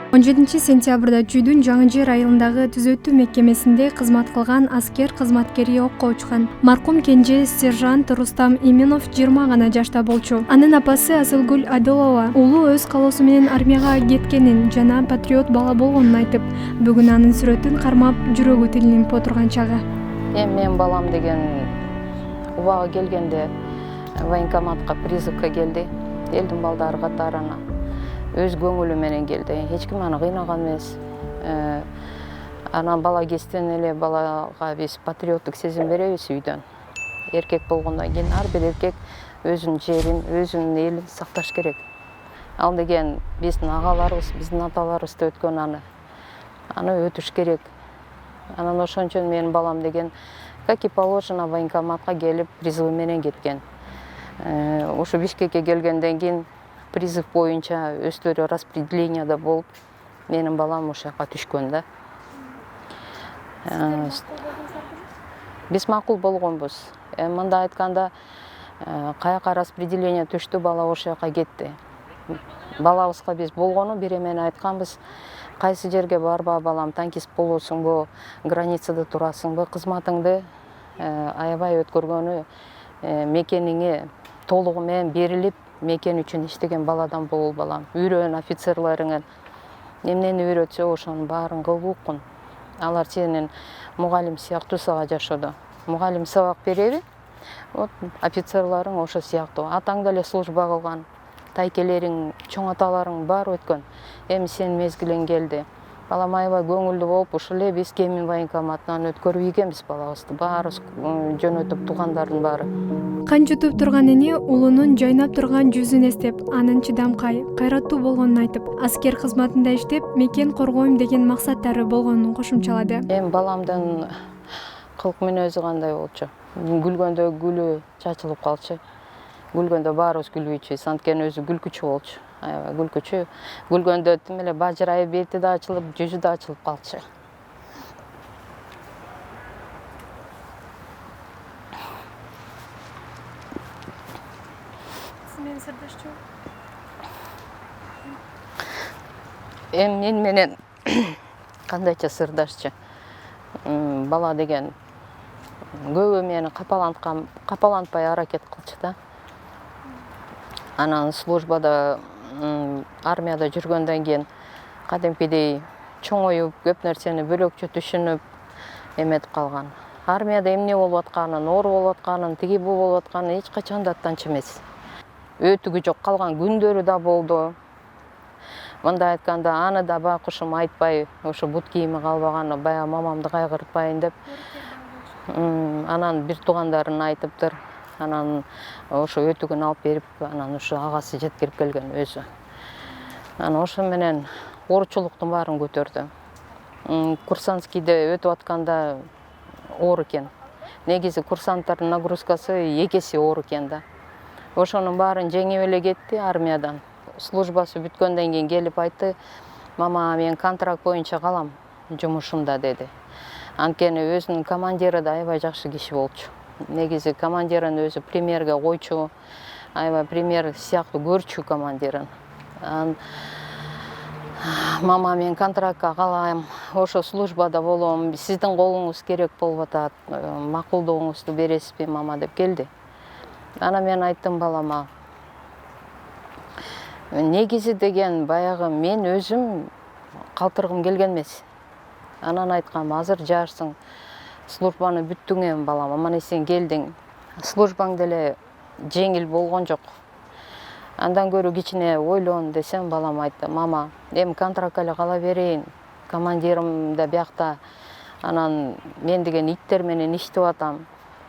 17 сентябрда Чүйдүн Жаңы Жер айылындагы түзөтүү мекемесинде кызмат кылган аскер кызматкери окко учкан. Маркум кенже сержант Рустам Именов 20 гана жашта болчу. Анын апасы Асылгүл Адылова уулу өз каалоосу менен армияга кеткенин жана патриот бала болгонун айтып, бүгүн анын сүрөтүн кармап жүрөгү тилинип отурган чагы. Мен балам деген убагы келгенде военкоматка призывка келди. Элдин балдары катарына өз көңүлү менен келди. Эч ким аны кыйнаган эмес. Анан бала кезден эле балага биз патриоттук сезим беребиз үйдөн. Эркек болгондон кийин ар бир эркек өзүнүн жерин, өзүнүн элин сакташ керек. Ал деген биздин агаларыбыз, биздин аталарыбыз да өткөн аны өтүш керек. Анан ошон үчүн менин балам деген, как и положено, военкоматка келип призыв менен кеткен. Ошо Бишкекке келгенден кийин призыв боюнча өздөрү распределенияда болуп, менин балам ошол жака түшкөн да. Биз макул болгонбуз. Мындай айтканда, каяка распределение түштү, бала ошол жака кетти. Балабызга биз болгону бир эмени айтканбыз: кайсы жерге барба балам, танкист болосуңбу, границада турасыңбы, кызматыңды аябай өткөргөнү, мекениңе толугу менен берилип, мекен үчүн иштеген баладан бол балам. Үйрөн офицерлериңе эмнени үйрөтсө ошонун баарын кылып уккун. Алар сенин мугалим сыяктуу сага жашоодо. Мугалим сабак береби? Вот офицерларың ошо сыяктуу. Атаң деле служба кылган, тайкелериң, чоң аталарың баары өткөн. Эми сенин мезгилиң келди. Балам аябай көңүлдүү болуп, ушул эле биз Кемин военкоматынан өткөрүп ийгенбиз балабызды. Баарыбыз жөнөтүп, туугандардын баары. Кан жутуп турган эне уулунун жайнап турган жүзүн эстеп, анын чыдамкай, кайраттуу болгонун айтып, аскер кызматында иштеп, мекен коргойм деген максаттары болгонун кошумчалады. Эми баламдын кылык мүнөзү кандай болчу? Күлгөндө гүлү чачылып калчу. Күлгөндө баарыбыз күлбөйчүбүз, анткени өзү күлкүчү болчу. Аябай күлкүчү. Күлгөндө тим эле бажырайып, бети да ачылып, жүзү да ачылып калчу. Мен сырдашчу. Мен менен кандайча сырдашчы. Бала деген көбү мени капалантпай аракет кылчу да. Анан службада, армияда жүргөндөн кийин кадимкидей чоңоюп, көп нерсени бөлөкчө түшүнүп эметип калган. Армияда эмне болуп атканын, оору болуп атканын, тиги бул болуп атканын эч качан да аттанчу эмес. Өтүгү жок калган күндөрү да болду. Мындай айтканда, аны да байкушум айтпай, ошо бут кийими калбаганы, баягы мамамды кайгыртпайын деп. Анан бир туугандарын айтыптыр. Анан ошо өтүгүн алып берип, анан ошо агасы жеткирип келген өзү. Анан ошо менен оорчулуктун баарын көтөрдү. Курсантскийде өтүп атканда оор экен. Негизи курсанттардын нагрузкасы 2 эсе оор экен да. Ошонун баарын жеңип эле кетти армиядан. Службасы бүткөндөн кийин келип айтты: "Мама, мен контракт боюнча калам жумушумда" деди. Анткени өзүнүн командири да аябай жакшы киши болчу. Негизи командирин өзү премьерге койчу, аябай премьер сыяктуу көрчү командирин. "Мама, мен контрактка калам, ошо службада болом, сиздин колуңуз керек болуп атат, макулдугуңузду бересизби, мама" деп келди. Анан мен айттым балама: "Негизи деген баягы мен өзүм калтыргым келген эмес." Анан айткам: "Азыр жашсың, службаны бүттүң эми балам, аман эсен келдиң. Службаң деле жеңил болгон жок. Андан көрө кичине ойлон" десем, балам айтты: "Мама, эми контрактка эле кала берейин. Командирим да биякта. Анан мен деген иттер менен иштеп атам."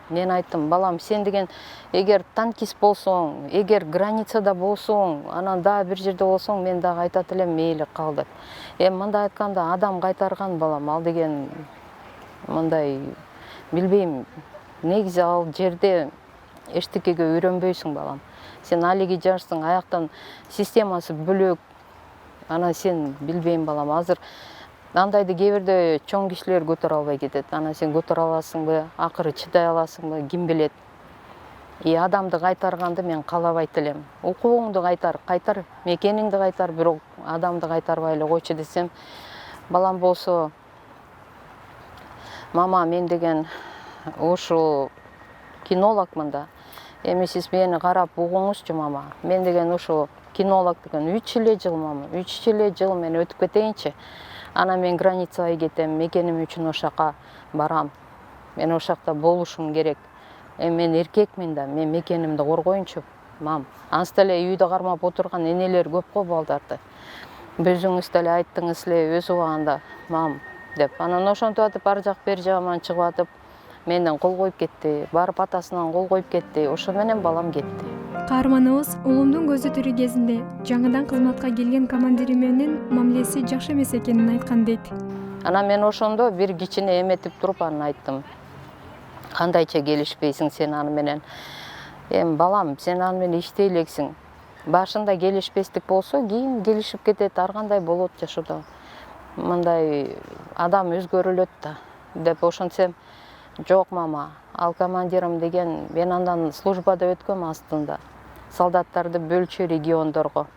Мен айттым: "Балам, сен деген эгер танкист болсоң, эгер границада болсоң, анан дагы бир жерде болсоң, мен дагы айтат элем, мейли кал" деп. Эми мындай айтканда адам кайтарган балам, ал деген мындай билбейм. Негизи ал жерде эчтекеге үйрөнбөйсүң балам. Сен алиги жашсың, аяктан системасы бөлөк. Анан сен билбейм балам, азыр андайды кээ бирде чоң кишилер көтөрө албай кетет. Анан сен көтөрө аласыңбы, акыры чыдай аласыңбы, ким билет. Адамды кайтарганды мен каалабайт элем. Укугуңду кайтар, мекениңди кайтар, бирок адамды кайтарбай эле койчу десем, балам болсо, мама, мен деген ушул кинологмун да. Эми сиз мени карап угуңузчу, мама. Мен деген ушул кинолог деген 3 эле жыл, мама. 3 эле жыл мен өтүп кетейинчи. Анан мен границага кетем, мекеним үчүн ошака барам. Мен ошакта болушум керек. Эми мен эркекмин да, мен мекенимди коргоюнчу, мам. Ансы деле үйдө кармап отурган энелер көп го балдарды. Өзүңүз деле айттыңыз эле өз убагында, мам, деп. Анан ошентип атып ар жак бер жагыман чыгып атып, менден кол коюп кетти. Барып атасынан кол коюп кетти. Ошо менен балам кетти. Каарманыбыз улумдун көзү тирүү кезинде жаңыдан кызматка келген командири менен мамилеси жакшы эмес экенин айткан дейт. Анан мен ошондо бир кичине эметип туруп анан айттым. Кандайча келишпейсиң сен аны менен? Эми балам, сен аны менен иштей элексиң. Башында келишпестик болсо, кийин келишип кетет, ар кандай болот жашоодо. Мындай адам өзгөрүлөт да, деп ошентсем, жок, мама, ал командирим деген, мен андан службада өткөм астында. Солдаттарды бөлчү региондорго.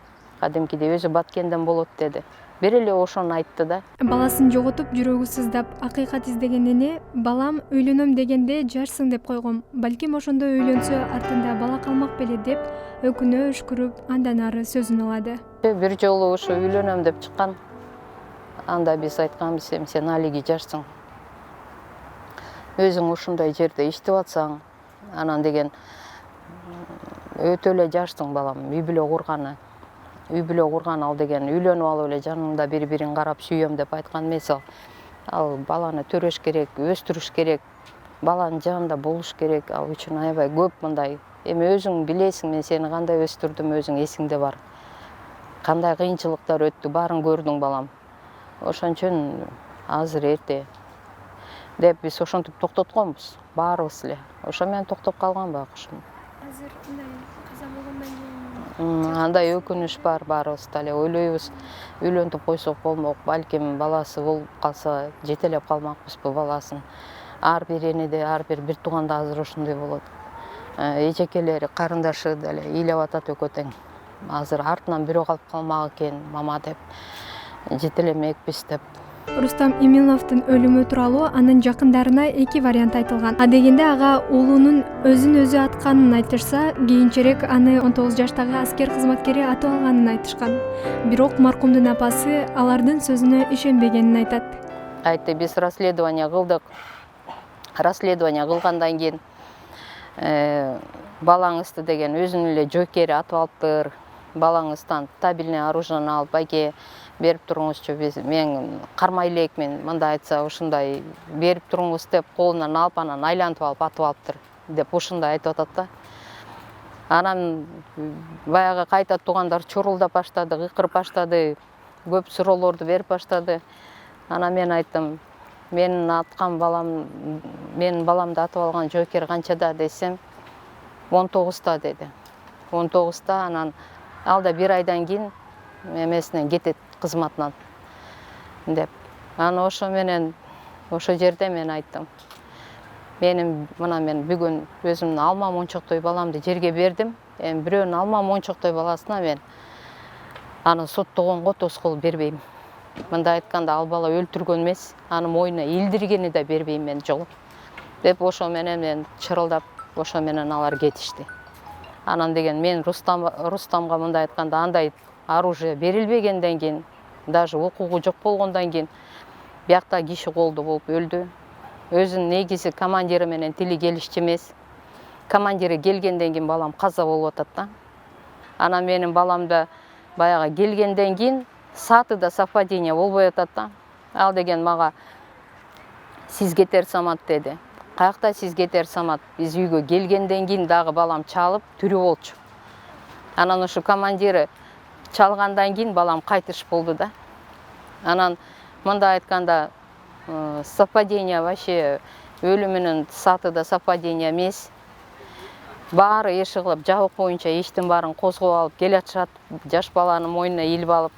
Кадимкидей өзү Баткенден болот деди. Бир эле ошону айтты да. Баласын жоготуп, жүрөгү сыздап, акыйкат издеген эне, балам үйлөнөм дегенде жашсың деп койгом. Балким ошондо үйлөнсө артында бала калмак беле деп өкүнө өшкүрүп, андан ары сөзүн алады. Бир жолу ошо үйлөнөм деп чыккан. Анда биз айтканбыз, эми сен алиги жашсың. Өзүң ушундай жерде иштеп атсаң, анан деген өтө эле жашсың, балам, үй бүлө курганы. Үй бүлө курган ал деген үйлөнүп алып эле жаныңда бири-бирин карап сүйөм деп айткан эмес ал. Ал баланы төрөш керек, өстүрүш керек, баланын жанында болуш керек. Ал үчүн аябай көп мындай. Эми өзүң билесиң, мен сени кандай өстүрдүм, өзүң эсиңде бар. Кандай кыйынчылыктар өттү, баарын көрдүң, балам. Ошон үчүн азыр эрте деп биз ошентип токтотконбуз, баарыбыз эле. Ошо менен токтоп калган байкушум. Азыр мындай каза болгондон кийин Андай өкүнүч бар, баарыбыз деле ойлойбуз. Үйлөнтүп койсок болмок, балким баласы болуп калса, жетелеп калмакпызбы баласын. Ар бир энеде, ар бир тууганда азыр ошондой болот. Эжекелери, карындашы деле ыйлап атат экөө тең. Азыр артынан бирөө калып калмак экен, мама деп. Жетелемекпиз деп. Рустам Иминовдун өлүмү тууралуу анын жакындарына 2 вариант айтылган. Адегенде ага уулунун өзүн өзү атканын айтышса, кийинчерээк аны 19 жаштагы аскер кызматкери атып алганын айтышкан. Бирок маркумдун апасы алардын сөзүнө ишенбегенин айтат. Айтты, биз расследование кылдык. Расследование кылгандан кийин балаңызды деген өзүнүн эле жокери атып алыптыр. Балаңыздан табельный оружиени алып, байке берип туруңузчу, мен кармай элекмин, мындай айтса ушундай берип туруңуз деп колунан алып, анан айлантып алып атып алыптыр деп ушундай айтып атат да. Анан баягы кайта туугандар чурулдап баштады, кыйкырып баштады, көп суроолорду берип баштады. Анан мен айттым, менин аткан балам, менин баламды атып алган жокер канчада десем, 19-та деди. 19-та, анан ал да 1 айдан кийин эмесинен кетет, кызматынан деп. Анан ошо менен ошо жерде мен айттым. Мен бүгүн өзүмдүн алма мончоктой баламды жерге бердим. Эми бирөөнүн алма мончоктой баласына мен аны соттогонго тоскоол бербейм. Мындай айтканда, ал бала өлтүргөн эмес, аны мойнуна илдиргени да бербейм мен жолу. Деп ошо менен мен чырылдап, ошо менен алар кетишти. Анан деген мен Рустамга мындай айтканда, андай оружие берилбегенден кийин, даже укугу жок болгондон кийин биякта киши колду болуп өлдү. Өзүнүн негизи командири менен тили келишчү эмес. Командири келгенден кийин балам каза болуп атат да. Анан менин баламда баягы келгенден кийин сатыда совпадение болбой атат да. Ал деген мага сиз кетер самат деди. Каякта сиз кетер самат? Биз үйгө келгенден кийин дагы балам чалып, тирүү болчу. Анан ушу командири чалгандан кийин балам кайтыш болду да. Анан мындай айтканда, совпадение вообще өлүмүнүн сатыда совпадение эмес. Баары эш кылып, жабык боюнча эштин баарын козгоп алып келатышат, жаш баланы мойнуна илип алып.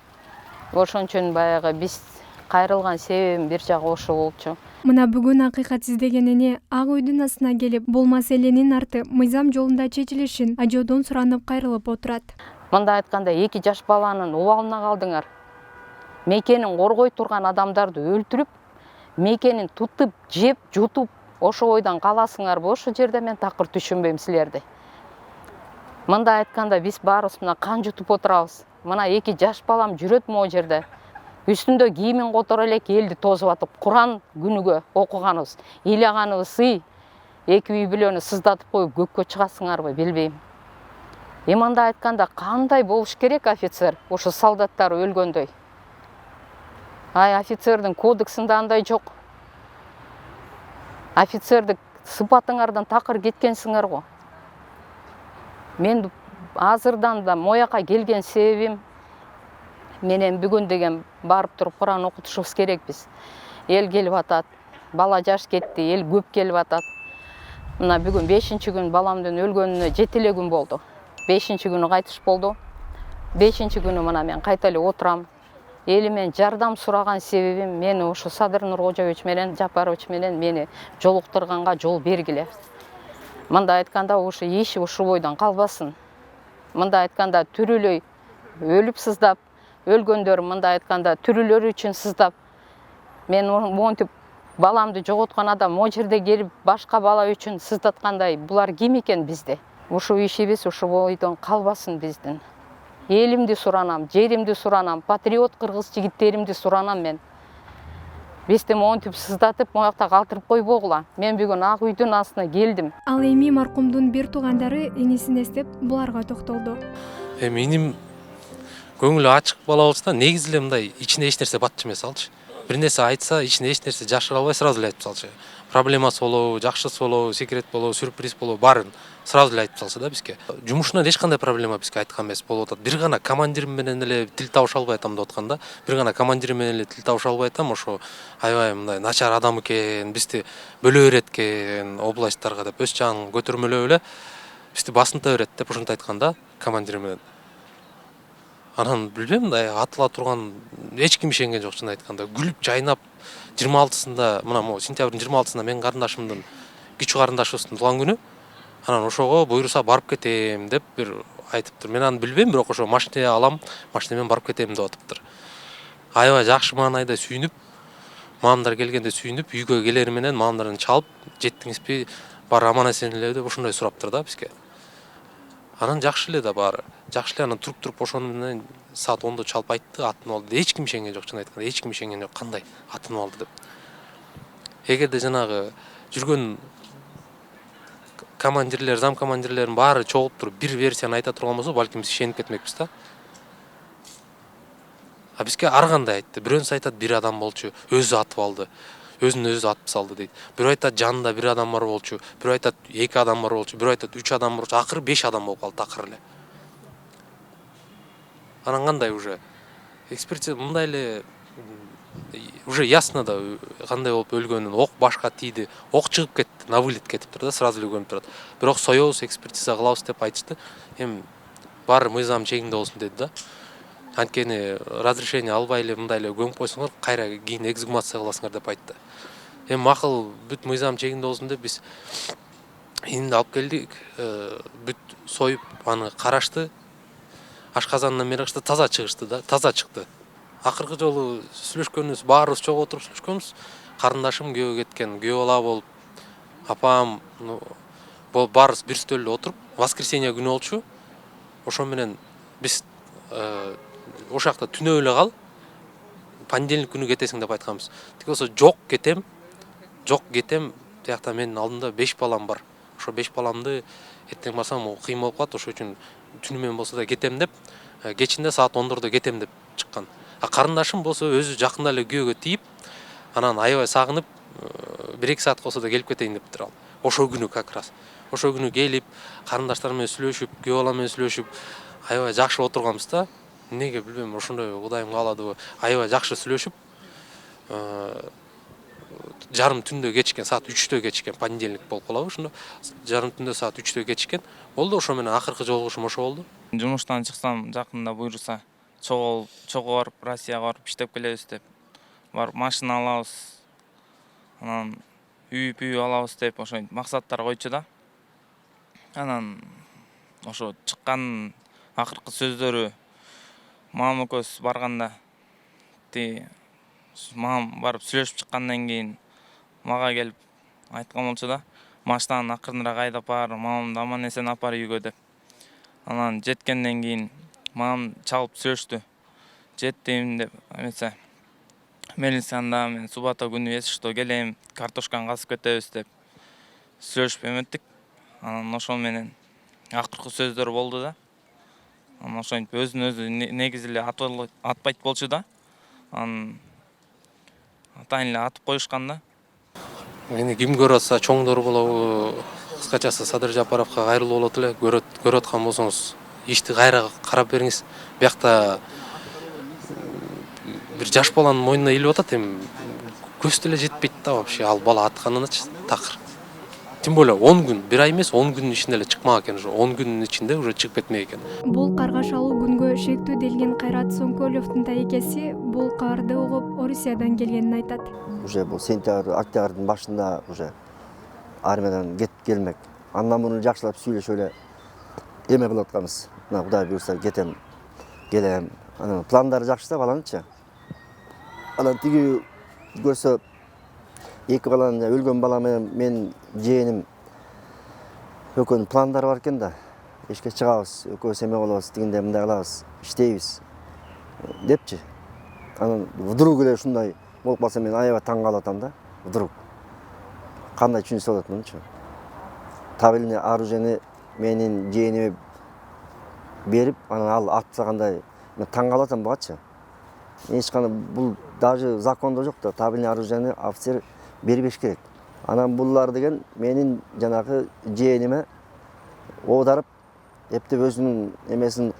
Ошон үчүн баягы биз кайрылган себебим бир жагы ошо болчу. Мына бүгүн акыйкат издеген эне ак үйдүн астына келип, бул маселенин арты мыйзам жолунда чечилишин ажоодон суранып кайрылып отурат. Мындай айтканда, 2 жаш баланын убалына калдыңар. мекенин коргой турган адамдарды өлтүрүп, мекенин тутуп, жеп, жутуп, ошо ойдан каласыңарбы? Ошол жерде мен такыр түшүнбөйм силерди. Мындай айтканда биз баарыбыз мына кан жутуп отурабыз. Мына 2 жаш балам жүрөт могу жерде. Үстүндө кийимин которо элек элди тозуп атып, Куран күнүгө окуганыбыз, ыйлаганыбыз ый. 2 үй бүлөнү сыздатып коюп көккө чыгасыңарбы, билбейм. Мындай айтканда кандай болуш керек офицер, ошо солдаттар өлгөндөй? Офицердин кодексинде андай жок. Офицердик сыпатыңардан такыр кеткенсиңер го. Мен азырдан да мояка келген себебим менен бүгүн деген барып туруп Куран окутушубуз керекпиз. Эл келип атат, бала жаш кетти, эл көп келип атат. Мына бүгүн 5-күн баламдын өлгөнүнө 7 эле күн болду. 5-күнү кайтыш болду. 5-күнү мына мен кайта эле отурам. Элимен жардам сураган себебим мени ошо Садыр Нуркожоевич менен Жапарович менен мени жолуктурганга жол бергиле. Мындай айтканда ошо иши ушул бойдон калбасын. Мындай айтканда тирүүлөй өлүп сыздап, өлгөндөр мындай айтканда тирүүлөр үчүн сыздап, мен монтип баламды жоготкон адам могу жерде келип башка бала үчүн сыздаткандай, булар ким экен бизде? Ушул ишибиз ушул бойдон калбасын биздин. Элимди суранам, жеримди суранам, патриот кыргыз жигиттеримди суранам мен. Бизди монтип сыздатып, моякта калтырып койбогула. Мен бүгүн Ак үйдүн астына келдим. Ал эми маркумдун бир туугандары энисин эстеп буларга токтолду. Иним көңүлү ачык бала болсо да, негизи эле мындай ичине эч нерсе батчу эмес алчы. Бир нерсе айтса, ичине эч нерсе жашыра албай сразу эле айтып салчу. Проблемасы болобу, жакшысы болобу, секрет болобу, сюрприз болобу, баарын сразу эле айтып салса да бизге. Жумушунан эч кандай проблема бизге айткан эмес болуп атат. Бир гана командирим менен эле тил табыша албай атам деп атканда, бир гана командирим менен эле тил табыша албай атам, ошо аябай мындай начар адам экен, бизди бөлө берет экен областтарга деп өз жагын көтөрмөлөп эле бизди басынта берет деп ушинтип айтканда командирим менен. Анан билбейм, мындай атыла турган эч ким ишенген жок, чын айтканда. Күлүп жайнап 26-сында, мына могу сентябрдын 26-сында мен карындашымдын, кичүү карындашыбыздын туулган күнү. Анан ошого буйруса барып кетем деп бир айтыптыр. Мен аны билбейм, бирок ошо машина алам, машина менен барып кетем деп атыптыр. Аябай жакшы маанайда сүйүнүп, мамамдар келгенде сүйүнүп, үйгө келери менен мамамдарын чалып, жеттиңизби, баары аман эсен эле деп ошондой сураптыр да бизге. Анан жакшы эле да баары. Жакшы эле анан туруп ошону менен саат 10-до чалып айтты, атын алды. Эч ким ишенген жок, чын айтканда, эч ким ишенген жок. Кандай атын алды деп. Эгерде жанагы жүргөн командирлер, зам командирлердин баары чогулуп туруп бир версияны айта турган болсо, балким биз ишенип кетмекпиз да. А бизге ар кандай айтты. Бирөөсү айтат бир адам болчу, өзү атып алды. Өзүн өзү атып салды дейт. Бирөө айтат жанында бир адам бар болчу, бирөө айтат 2 адам бар болчу, бирөө айтат 3 адам бар болчу, акыры 5 адам болуп калды акыры эле. Анан кандай уже экспертиза мындай эле уже ясно да кандай болуп өлгөнүн, ок башка тийди, ок чыгып кетти, на вылет кетиптир да, сразу эле көрүнүп турат. Бирок соёбуз, экспертиза кылабыз деп айтышты. Эми баары мыйзам чегинде болсун деди да. Анткени разрешение албай эле мындай эле көмүп койсоңор, кайра кийин эксгумация кыласыңар деп айтты. Эми макул бүт мыйзам чегинде болсун деп биз инди алып келдик, бүт союп аны карашты. Ашказандан бери кышты таза чыгышты да, таза чыкты. Акыркы жолу сүйлөшкөнүбүз, баарыбыз чогуу отуруп сүйлөшкөнбүз. Карындашым күйөөгө кеткен, күйөө бала болуп, апам болуп баарыбыз бир стөлдө отуруп, воскресенье күнү болчу. Ошо менен биз ошол жакта түнөп эле кал, понедельник күнү кетесиң деп айтканбыз. Тиги болсо жок кетем, тиякта менин алдымда 5 балам бар. Ошо 5 баламды эртең барсам кыйын болуп калат, ошол үчүн түнү менен болсо да кетем деп, кечинде саат 10-дордо кетем деп чыккан. А карындашым болсо өзү жакында эле күйөөгө тийип, анан аябай сагынып, 1-2 саат болсо да келип кетейин дептир ал. Ошол күнү как раз. Ошол күнү келип, карындаштар менен сүйлөшүп, күйөө бала менен сүйлөшүп, аябай жакшы отурганбыз да. Неге билбейм, ошондой Кудайым кааладыбы, аябай жакшы сүйлөшүп, жарым түндө кечиккен, саат 3-тө кечиккен, понедельник болуп калабы ошондо. Жарым түндө саат 3-тө кечиккен. Болду, ошо менен акыркы жолугушум ошо болду. Жумуштан чыксам, жакында буйруса, чогуу барып, Россияга барып иштеп келебиз деп. Барып машина алабыз. Анан үй алабыз деп ошо максаттар койчу да. Анан ошо чыккан акыркы сөздөрү мамам экөөбүз барганда тиги маған барып сүйлөшүп чыккандан кийин мага келип айткан болчу да, машинаны акырыныраак айдап бар, мамамды аман эсен апар үйгө деп. Анан жеткенден кийин мамам чалып сүйлөштү. Жеттим деп эмесе. Мелисанда мен суббота күнү если что келем, картошканы касып кетебиз деп сүйлөшүп эметтик. Анан ошол менен акыркы сөздөр болду да. Анан ошентип өзүн өзү негизи эле атпайт болчу да. Анан атайын эле атып коюшкан да. Мени ким көрүп атса чоңдор болобу, кыскачасы Садыр Жапаровго кайрылуу болот эле. Көрүп аткан болсоңуз ишти кайра карап бериңиз. Биякта бир жаш баланын мойнуна илип атат, эми көз деле жетпейт да вообще ал бала атканынычы такыр. Тем более 10 күн, бир ай эмес 10 күнүн ичинде эле чыкмак экен, уже 10 күнүн ичинде уже чыгып кетмек экен. Бул каргашалуу күнгө шектүү делген Кайрат Соңкөловдун тайекеси бул кабарды угуп Орусиядан келгенин айтат. Уже бул сентябрь, октябрдын башында уже армиядан кетип келмек. Андан муну жакшылап сүйлөшүп эле эме кылып атканбыз. Мына Кудай буйрса кетем, келем. Анан пландары жакшы да баланычы. Анан тиги көрсө эки баланын өлгөн бала менен мен жээним экөөнүн пландары бар экен да. Эшикке чыгабыз, экөөбүз эме кылабыз, тигинде мындай кылабыз, иштейбиз депчи. Анан вдруг эле ушундай болуп калса мен аябай таң калып атам да. Вдруг кандай түшүнсө болот мунчу. Табельне оружиени менин жээниме берип, анан ал атып салгандай мен таң калып атам бугачы. Эч кандай бул даже закондо жок да, табельне оружиени офицер бербеш керек. Анан булар деген менин жанагы жээниме оодарып, эптеп өзүнүн эмесин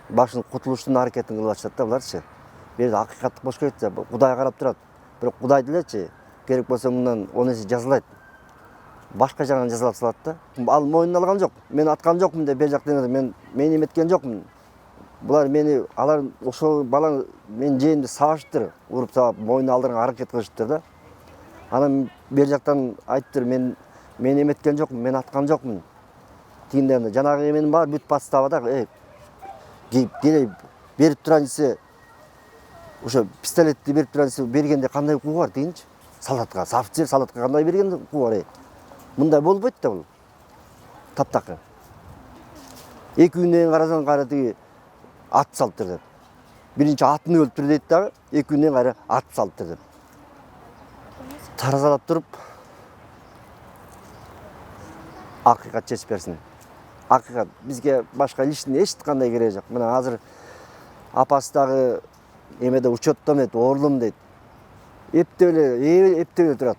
башын кутулуштун аракетин кылып атышат да буларчы. Бул жерде акыйкаттык болуш керек да, Кудай карап турат. Бирок Кудай делечи керек болсо мындан 10 эсе жазылайт. Башка жагынан жазалап салат да. Ал мойнуна алган жок. Мен аткан жокмун деп бер жактан мен эметкен жокмун. Булар мени алар ошол бала мен жээнимди сабаштыр, уруп сабап мойнуна алдырганга аракет кылышыптыр да. Анан бер жактан айттыр мен эметкен жокмун, мен аткан жокмун. Тигинден жанагы эменин баары бүт подстава да. Келе берип туран десе ошо пистолетти берип туран десе бергенде кандай укугу бар дейинчи. Солдатка, офицер солдатка кандай берген укугу бар? Мындай болбойт да бул. Таптакы. 2 күндөн карасаң кайра тиги атып салыптыр деп. Биринчи атын өлтүр дейт дагы, 2 күндөн кайра атып салыптыр деп. Таразалап туруп акыйкат чечип берсин. Акыйкат бизге башка лишний эч кандай кереги жок. Мына азыр апасы дагы эмеде учеттом дейт, орлум дейт. Эптеп эле турат.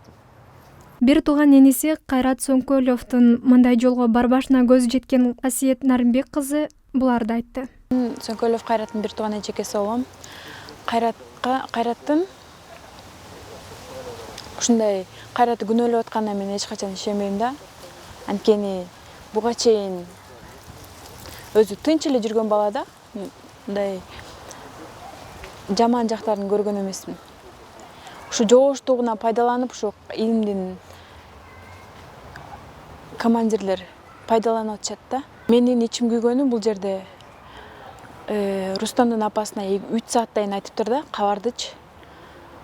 Бир тууган эниси Кайрат Соңкөловдун мындай жолго барбашына көзү жеткен Касиет Нарымбек кызы буларды айтты. Соңкөлов Кайраттын бир тууган эжекеси болом. Кайраттын ушундай Кайратты күнөөлөп атканына мен эч качан ишенбейм да. Анткени буга чейин өзү тынч эле жүргөн бала да. Мындай жаман жактарын көргөн эмесмин. Ушу жооштугуна пайдаланып, ушу илимдин командирлер пайдаланып атышат да. Менин ичим күйгөнү бул жерде Рустамдын апасына 3 сааттайын айтыптыр да, кабардычы.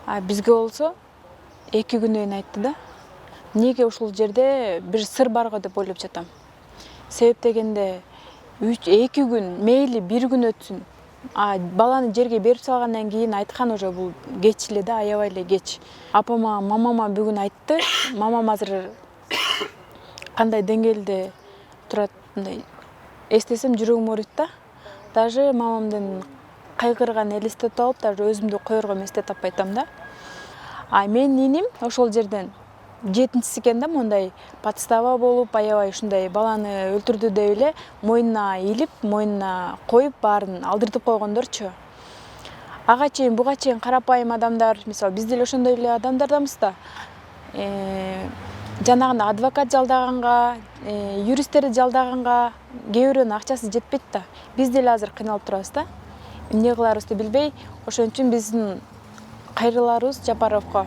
А бизге болсо 2 күнөйүн айтты да. Неге ушул жерде бир сыр барго деп ойлоп жатам. Себеп дегенде 2 күн, мейли 1 күн өтсүн. Баланы жерге берип салгандан кийин айткан уже бул кеч эле да, аябай эле кеч. Апама, мамама бүгүн айтты. Мамам азыр кандай деңгээлде турат, мындай эстесем жүрөгүм ооруйт да. Даже мамамдын кайгырган элестетип алып, даже өзүмдү коерго месте таппай атам да. Менин иним ошол жерден 7-си экен да, мондай подстава болуп, аябай ушундай баланы өлтүрдү деп эле мойнуна илип, мойнуна коюп, баарын алдыртып койгондорчу. Ага чейин, буга чейин карапайым адамдар, мисалы биз деле ошондой эле адамдарданбыз да. Жанагындай адвокат жалдаганга, юристтерди жалдаганга кээ бирөөнүн акчасы жетпейт да. Биз деле азыр кыйналып турабыз да. Эмне кыларыбызды билбей, ошон үчүн биздин кайрыларыбыз Жапаровго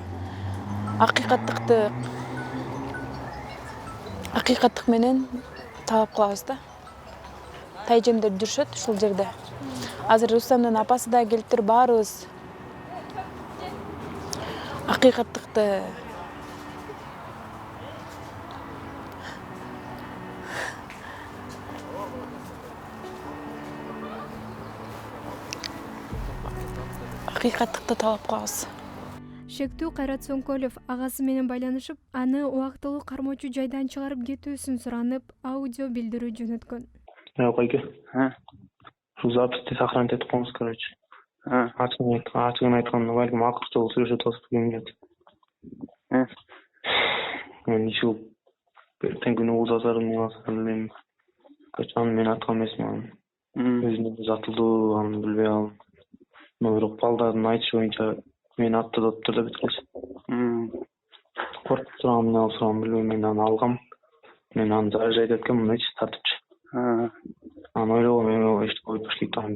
акыйкаттык менен талап кылабыз да. Тайжемдер жүрүшөт ушул жерде. Азыр Рустамдын апасы да келиптир, баарыбыз акыйкаттыкты талап кылабыз. Шектүү Кайрат Соңкөлов агасы менен байланышып, аны убактылуу кармоочу жайдан чыгарып кетүүсүн суранып, аудио билдирүү жөнөткөн. Койке. Ушул записти сохранить этип коебуз, короче. Ачыгын айтканда, балким акыркы жолу сүйлөшүп атабыз келет. Мен иши эртең күнү узасарын билбейм. Качан мен айткан эмесмин. Өзүнө жатылдуу, аны билбей алдым. Бирок балдардын айтышы боюнча мен атты доптур да бүткөч. Коркуп турам, эмне болуп турам билбейм, мен аны алгам. Мен аны заряжать эткем, мындайчы тартыпчы. Аны ойлогом, эми эчтеке болуп баштайт, аны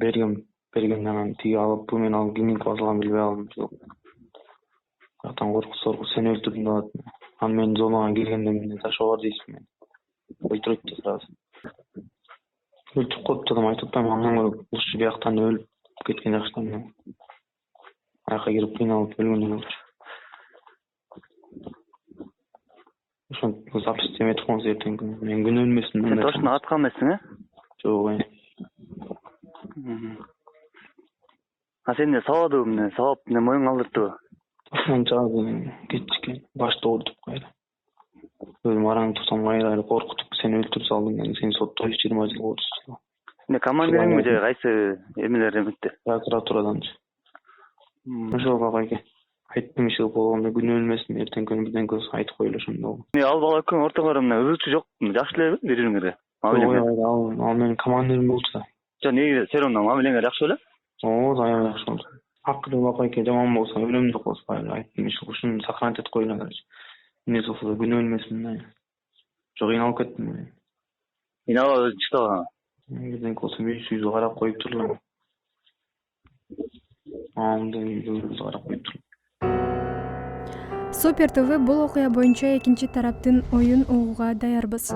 бергенден анан тиги алып, бу мен алып кимдин басылганын билбей алдым. Атан коркуп сени өлтүрдүм деп атат. Аны мен зонага келгенде мени ташап бар дейсиң мен. Өлтүрөт деп сразу. Өлтүрүп коюп адам айтып атпайм, андан көрө ушул бияктан өлүп кеткен жакшы да. Аяка кирип кыйналып өлгөндөн болчу. Ошо запись эметип коебуз эртең күнү. Мен күнү өлмөсүн. Сен точно аткан эмессиң, Жок. Сен сабады эмне, сабап эмне моюн калтырдыбы? Анча кечке башты оорутуп кайра. Өзүм араң турсам кайра коркутуп, сени өлтүрүп салдым, сени соттойчу 20 жыл отурсуз. Эмне командириңби же кайсы эмелер эметти? Прокуратурадан. Ошол койке. Айттым иши болгондо күнү өлмөсүн, эртең күнү бирдеңке айтып коелу ошондо. Ал бала экөөң ортоңор эмне ызычы жокпу? Жакшы элеби бириңерге? Ал менин командирим болчу да. Жок, негизи сен онун мамилеңер жакшы беле? Ооба, аябай жакшы болду. Акыры койке жаман болсо өлөм деп коебуз байы. Айттым ушуну сохранить этип коелу, короче. Эмне болсо күнү өлмөсүн. Жок, кыйналып кеттим. Кыйналып өзү чыктабаган. Бирдеңке болсо үйсүз карап коюп турдум. Карап коюп турдум. Супер ТВ бул окуя боюнча экинчи тараптын оюн угууга даярбыз.